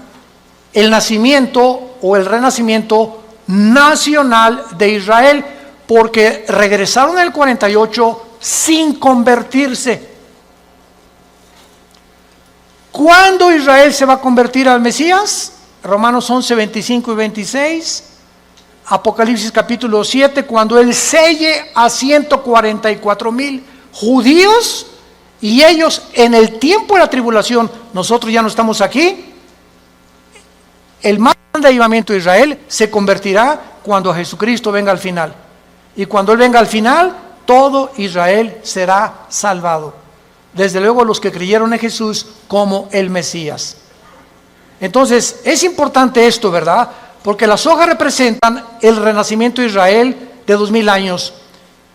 el nacimiento o el renacimiento nacional de Israel, porque regresaron en el 48 sin convertirse. ¿Cuándo Israel se va a convertir al Mesías? Romanos 11, 25 y 26. Apocalipsis capítulo 7, cuando Él selle a 144,000 judíos y ellos en el tiempo de la tribulación, nosotros ya no estamos aquí, el más grande avivamiento de Israel se convertirá cuando Jesucristo venga al final. Y cuando Él venga al final, todo Israel será salvado. Desde luego los que creyeron en Jesús como el Mesías. Entonces, es importante esto, ¿verdad? Porque las hojas representan el renacimiento de Israel de 2000 años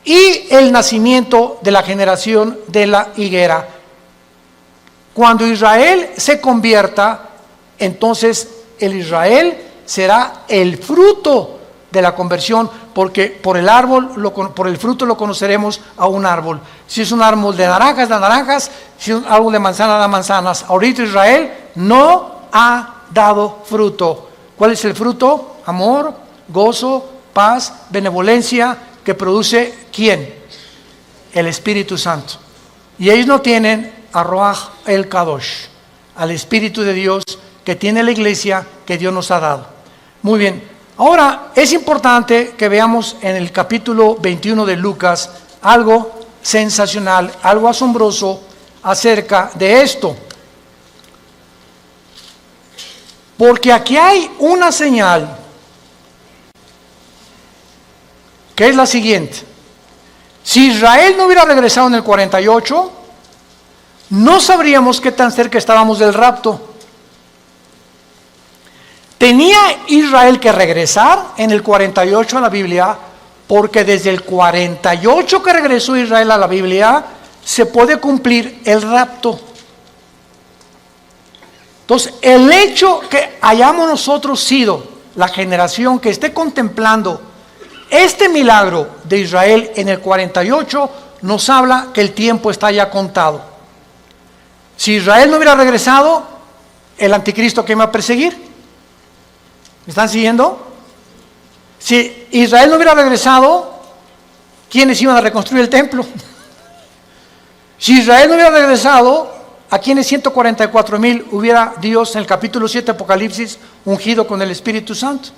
y el nacimiento de la generación de la higuera. Cuando Israel se convierta, entonces el Israel será el fruto de la conversión, porque por el árbol, por el fruto lo conoceremos a un árbol. Si es un árbol de naranjas, da naranjas; si es un árbol de manzanas, da manzanas. Ahorita Israel no ha dado fruto. ¿Cuál es el fruto? Amor, gozo, paz, benevolencia, que produce ¿quién? El Espíritu Santo. Y ellos no tienen a Ruach el Kadosh, al Espíritu de Dios que tiene la iglesia que Dios nos ha dado. Muy bien, ahora es importante que veamos en el capítulo 21 de Lucas algo sensacional, algo asombroso acerca de esto. Porque aquí hay una señal que es la siguiente. Si Israel no hubiera regresado en el 48, no sabríamos qué tan cerca estábamos del rapto. Tenía Israel que regresar en el 48 a la Biblia, porque desde el 48 que regresó Israel a la Biblia, se puede cumplir el rapto. Entonces, el hecho que hayamos nosotros sido la generación que esté contemplando este milagro de Israel en el 48, nos habla que el tiempo está ya contado. Si Israel no hubiera regresado, el anticristo que iba a perseguir. ¿Me están siguiendo? Si Israel no hubiera regresado, ¿quiénes iban a reconstruir el templo? Si Israel no hubiera regresado, ¿a quiénes 144,000 hubiera Dios en el capítulo 7 de Apocalipsis ungido con el Espíritu Santo?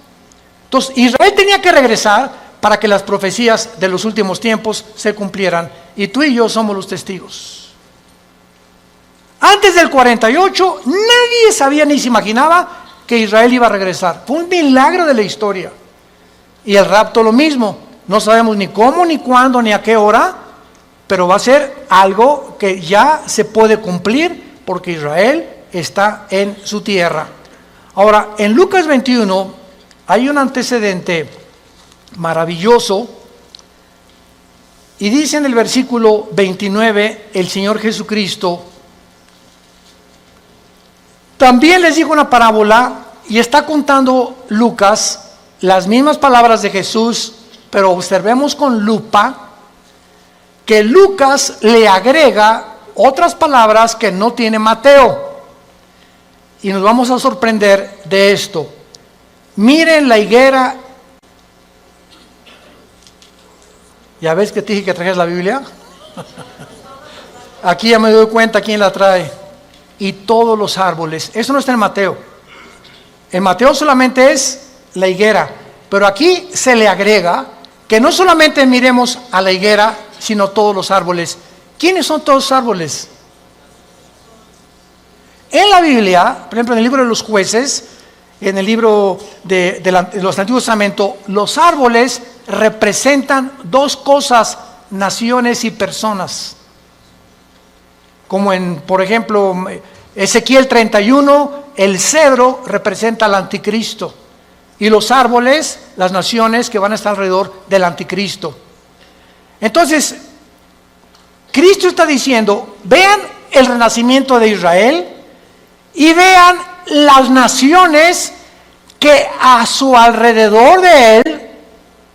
Entonces, Israel tenía que regresar para que las profecías de los últimos tiempos se cumplieran. Y tú y yo somos los testigos. Antes del 48, nadie sabía ni se imaginaba que Israel iba a regresar. Fue un milagro de la historia. Y el rapto lo mismo. No sabemos ni cómo, ni cuándo, ni a qué hora, pero va a ser algo que ya se puede cumplir porque Israel está en su tierra. Ahora, en Lucas 21 hay un antecedente maravilloso y dice en el versículo 29 el Señor Jesucristo: también les dijo una parábola, y está contando Lucas las mismas palabras de Jesús, pero observemos con lupa que Lucas le agrega otras palabras que no tiene Mateo. Y nos vamos a sorprender de esto. Miren la higuera. ¿Ya ves que te dije que trajeras la Biblia? Aquí ya me doy cuenta quién la trae. Y todos los árboles. Eso no está en Mateo. En Mateo solamente es la higuera. Pero aquí se le agrega que no solamente miremos a la higuera, sino todos los árboles. ¿Quiénes son todos los árboles? En la Biblia, por ejemplo, en el libro de los jueces, en el libro de los Antiguos Testamentos, los árboles representan dos cosas: naciones y personas. Como en, por ejemplo, Ezequiel 31, el cedro representa al anticristo. Y los árboles, las naciones que van a estar alrededor del anticristo. Entonces, Cristo está diciendo: vean el renacimiento de Israel y vean las naciones que a su alrededor de él,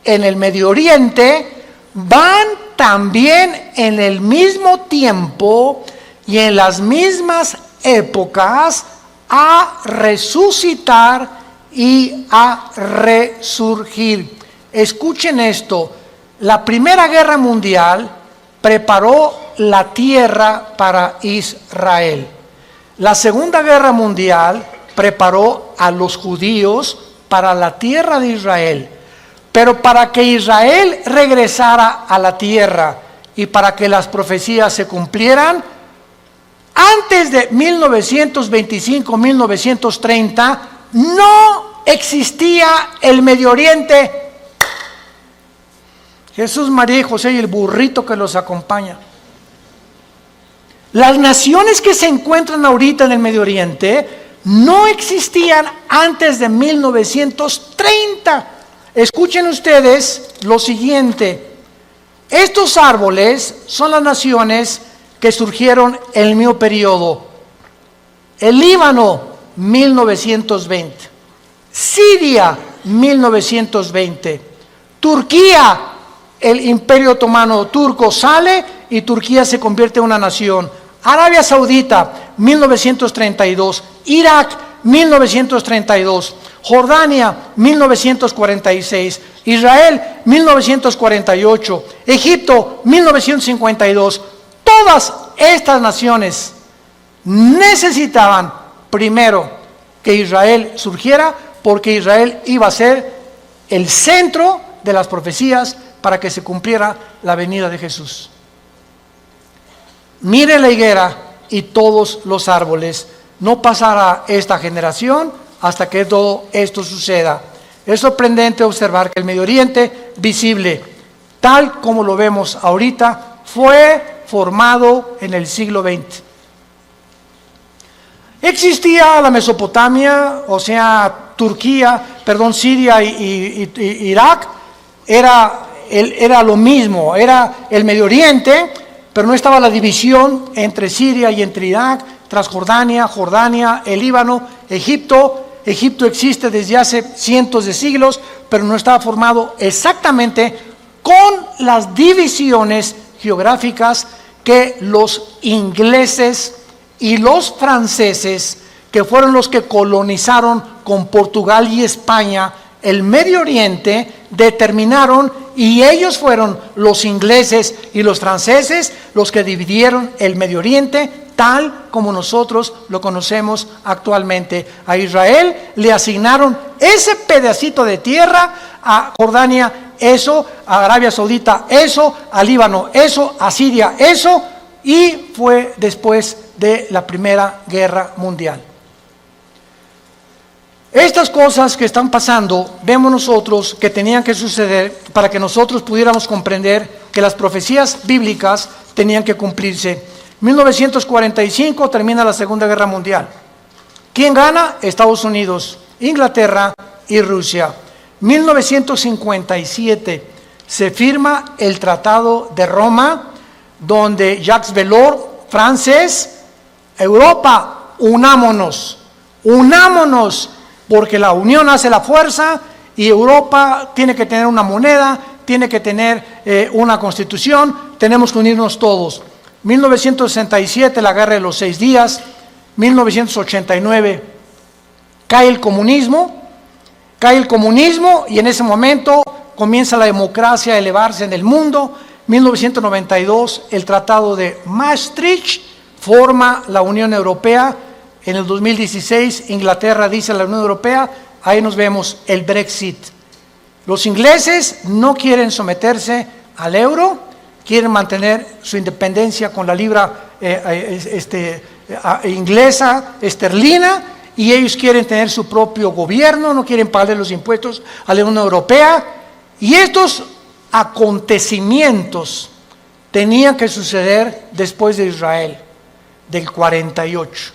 en el Medio Oriente, van también en el mismo tiempo y en las mismas épocas a resucitar y a resurgir. Escuchen esto: la Primera Guerra Mundial preparó la tierra para Israel. La Segunda Guerra Mundial preparó a los judíos para la tierra de Israel. Pero para que Israel regresara a la tierra y para que las profecías se cumplieran, Antes de 1925-1930 no existía el Medio Oriente. Jesús, María y José y el burrito que los acompaña. Las naciones que se encuentran ahorita en el Medio Oriente no existían antes de 1930. Escuchen ustedes lo siguiente. Estos árboles son las naciones que surgieron en el mismo periodo. El Líbano, 1920. Siria, 1920. Turquía, el Imperio Otomano turco sale y Turquía se convierte en una nación. Arabia Saudita, 1932. Irak, 1932. Jordania, 1946. Israel, 1948. Egipto, 1952. Todas estas naciones necesitaban primero que Israel surgiera, porque Israel iba a ser el centro de las profecías para que se cumpliera la venida de Jesús. Mire la higuera y todos los árboles. No pasará esta generación hasta que todo esto suceda. Es sorprendente observar que el Medio Oriente visible, tal como lo vemos ahorita, fue formado en el siglo XX. Existía la Mesopotamia, o sea, Siria y Irak, era lo mismo, era el Medio Oriente, pero no estaba la división entre Siria y entre Irak, Transjordania, Jordania, el Líbano, Egipto. Egipto existe desde hace cientos de siglos, pero no estaba formado exactamente con las divisiones geográficas que los ingleses y los franceses, que fueron los que colonizaron con Portugal y España el Medio Oriente, determinaron, y ellos fueron los ingleses y los franceses los que dividieron el Medio Oriente tal como nosotros lo conocemos actualmente. A Israel le asignaron ese pedacito de tierra, a Jordania eso, a Arabia Saudita eso, a Líbano eso, a Siria eso, y fue después de la Primera Guerra Mundial. Estas cosas que están pasando, vemos nosotros que tenían que suceder para que nosotros pudiéramos comprender que las profecías bíblicas tenían que cumplirse. 1945 termina la Segunda Guerra Mundial. ¿Quién gana? Estados Unidos, Inglaterra y Rusia. 1957 se firma el Tratado de Roma, donde Jacques Delors, francés, Europa, unámonos, porque la unión hace la fuerza y Europa tiene que tener una moneda, tiene que tener una constitución, tenemos que unirnos todos. 1967, la Guerra de los 6 días. 1989, cae el comunismo y en ese momento comienza la democracia a elevarse en el mundo. 1992, el Tratado de Maastricht forma la Unión Europea. En el 2016, Inglaterra dice a la Unión Europea, ahí nos vemos el Brexit. Los ingleses no quieren someterse al euro, quieren mantener su independencia con la libra inglesa, esterlina, y ellos quieren tener su propio gobierno, no quieren pagarle los impuestos a la Unión Europea. Y estos acontecimientos tenían que suceder después de Israel, del 48.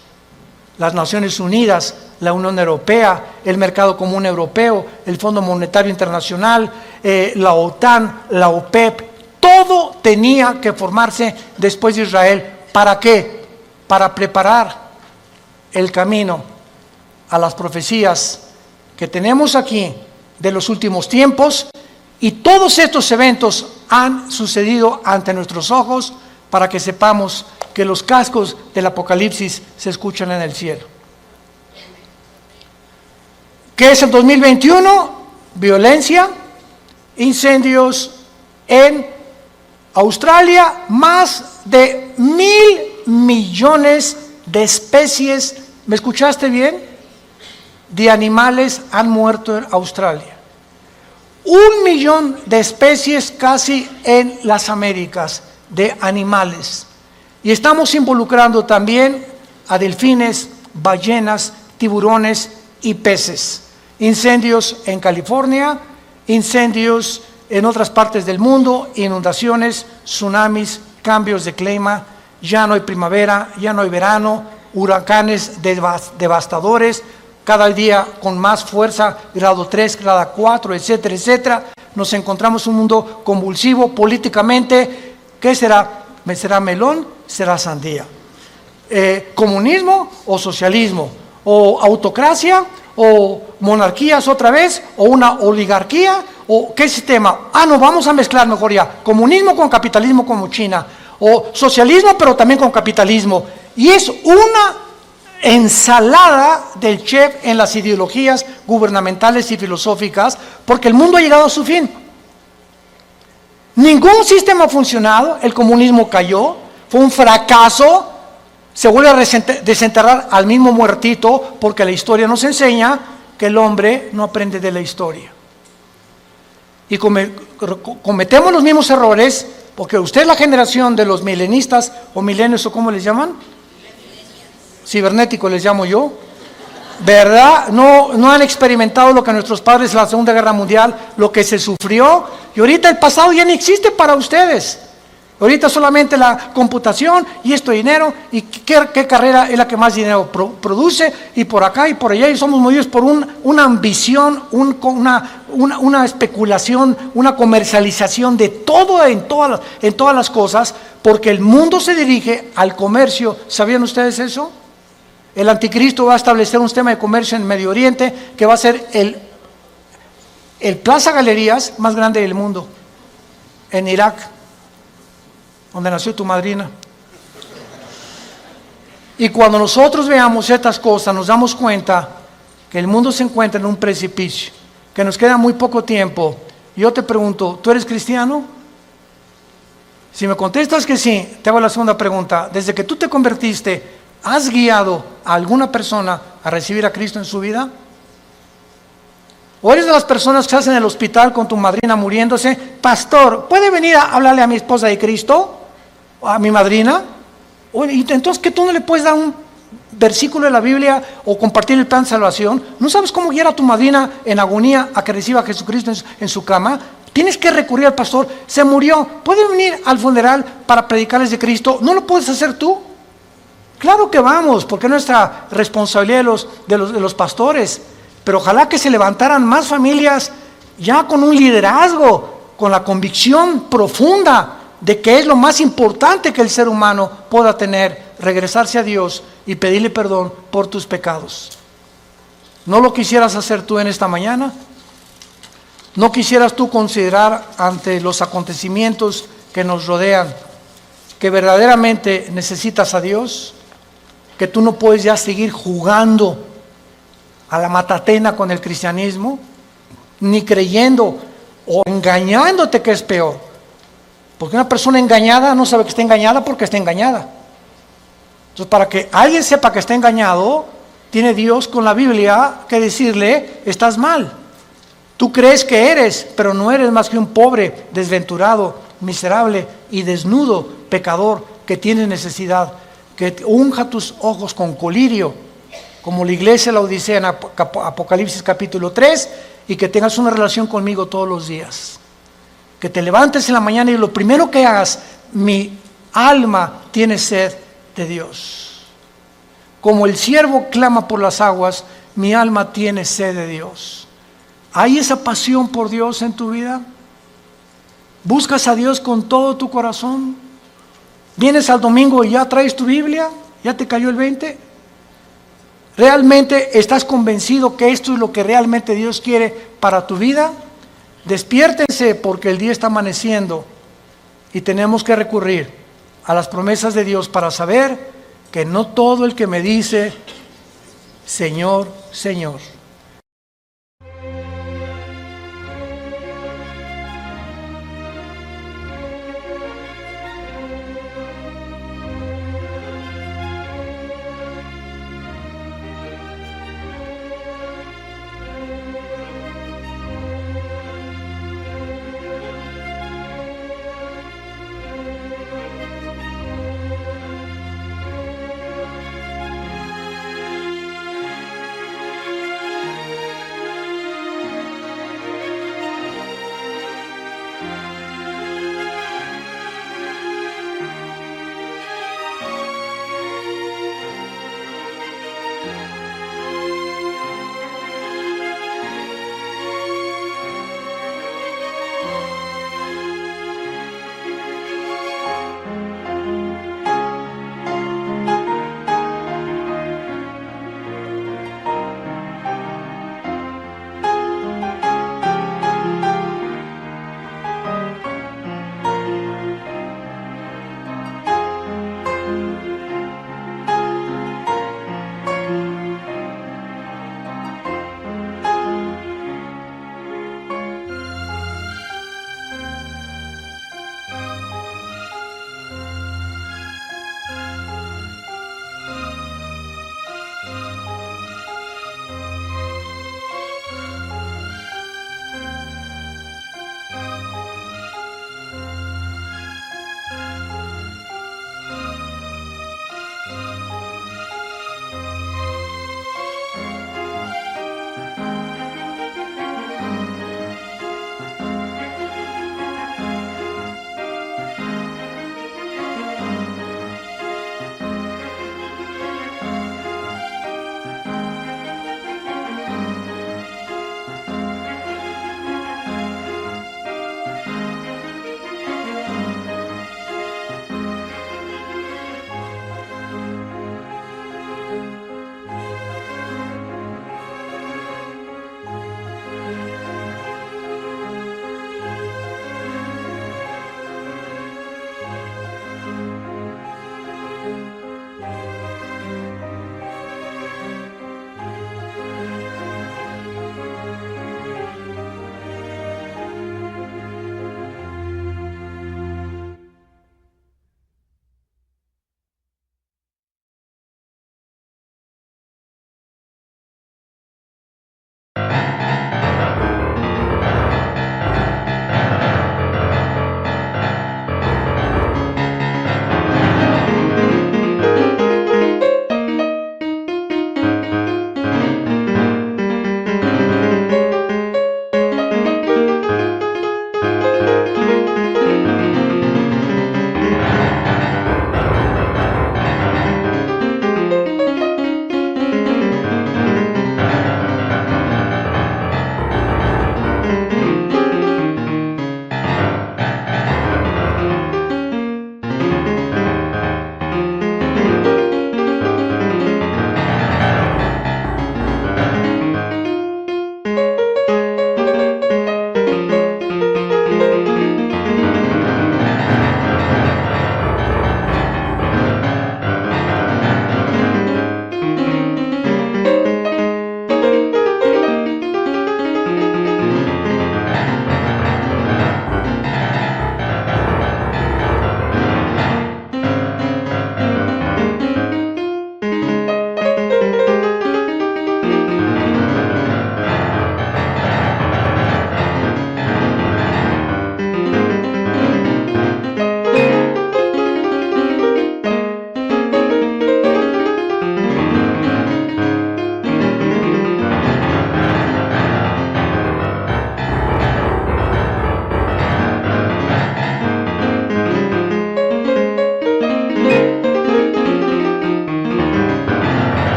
Las Naciones Unidas, la Unión Europea, el Mercado Común Europeo, el Fondo Monetario Internacional, la OTAN, la OPEP, todo tenía que formarse después de Israel. ¿Para qué? Para preparar el camino a las profecías que tenemos aquí de los últimos tiempos, y todos estos eventos han sucedido ante nuestros ojos para que sepamos que los cascos del Apocalipsis se escuchan en el cielo. ¿Qué es el 2021? Violencia, incendios en Australia, más de 1.000 millones de especies, ¿me escuchaste bien?, de animales han muerto en Australia. 1 millón de especies casi en las Américas de animales. Y estamos involucrando también a delfines, ballenas, tiburones y peces. Incendios en California, incendios en otras partes del mundo, inundaciones, tsunamis, cambios de clima, ya no hay primavera, ya no hay verano, huracanes devastadores, cada día con más fuerza, grado 3, grado 4, etcétera, etcétera. Nos encontramos en un mundo convulsivo políticamente. ¿Qué será? ¿Será melón? ¿Será sandía? ¿Comunismo o socialismo? ¿O autocracia? ¿O monarquías otra vez? ¿O una oligarquía? ¿O qué sistema? No, vamos a mezclar mejor ya. Comunismo con capitalismo como China. O socialismo pero también con capitalismo. Y es una ensalada del chef en las ideologías gubernamentales y filosóficas, porque el mundo ha llegado a su fin. Ningún sistema ha funcionado, el comunismo cayó, fue un fracaso, se vuelve a desenterrar al mismo muertito, porque la historia nos enseña que el hombre no aprende de la historia. Y cometemos los mismos errores, porque usted es la generación de los milenistas o milenios, o ¿cómo les llaman? Cibernéticos les llamo yo, ¿verdad? No han experimentado lo que nuestros padres en la Segunda Guerra Mundial, lo que se sufrió, y ahorita el pasado ya no existe para ustedes. Ahorita solamente la computación y esto dinero, y qué carrera es la que más dinero produce, y por acá y por allá, y somos movidos por una ambición, una especulación, una comercialización de todo en todas las cosas, porque el mundo se dirige al comercio. ¿Sabían ustedes eso? El anticristo va a establecer un sistema de comercio en Medio Oriente que va a ser el Plaza Galerías más grande del mundo, en Irak, donde nació tu madrina. Y cuando nosotros veamos estas cosas, nos damos cuenta que el mundo se encuentra en un precipicio, que nos queda muy poco tiempo. Yo te pregunto, ¿tú eres cristiano? Si me contestas que sí, te hago la segunda pregunta. Desde que tú te convertiste, ¿has guiado a alguna persona a recibir a Cristo en su vida? ¿O eres de las personas que estás en el hospital con tu madrina muriéndose? Pastor, ¿puede venir a hablarle a mi esposa de Cristo? ¿O a mi madrina? Entonces, ¿que tú no le puedes dar un versículo de la Biblia o compartir el plan de salvación? ¿No sabes cómo guiar a tu madrina en agonía a que reciba a Jesucristo en su cama? Tienes que recurrir al pastor. Se murió. ¿Puede venir al funeral para predicarles de Cristo? ¿No lo puedes hacer tú? Claro que vamos, porque es nuestra responsabilidad de los pastores, pero ojalá que se levantaran más familias ya con un liderazgo, con la convicción profunda de que es lo más importante que el ser humano pueda tener, regresarse a Dios y pedirle perdón por tus pecados. ¿No lo quisieras hacer tú en esta mañana? ¿No quisieras tú considerar ante los acontecimientos que nos rodean que verdaderamente necesitas a Dios? Que tú no puedes ya seguir jugando a la matatena con el cristianismo, ni creyendo o engañándote, que es peor. Porque una persona engañada no sabe que está engañada porque está engañada. Entonces, para que alguien sepa que está engañado, tiene Dios con la Biblia que decirle: estás mal. Tú crees que eres, pero no eres más que un pobre, desventurado, miserable y desnudo pecador que tiene necesidad. Que unja tus ojos con colirio, como la iglesia de la Odisea en Apocalipsis capítulo 3, y que tengas una relación conmigo todos los días. Que te levantes en la mañana y lo primero que hagas: mi alma tiene sed de Dios. Como el siervo clama por las aguas, mi alma tiene sed de Dios. ¿Hay esa pasión por Dios en tu vida? ¿Buscas a Dios con todo tu corazón? ¿Vienes al domingo y ya traes tu Biblia? ¿Ya te cayó el 20? ¿Realmente estás convencido que esto es lo que realmente Dios quiere para tu vida? Despiértense, porque el día está amaneciendo y tenemos que recurrir a las promesas de Dios para saber que no todo el que me dice Señor, Señor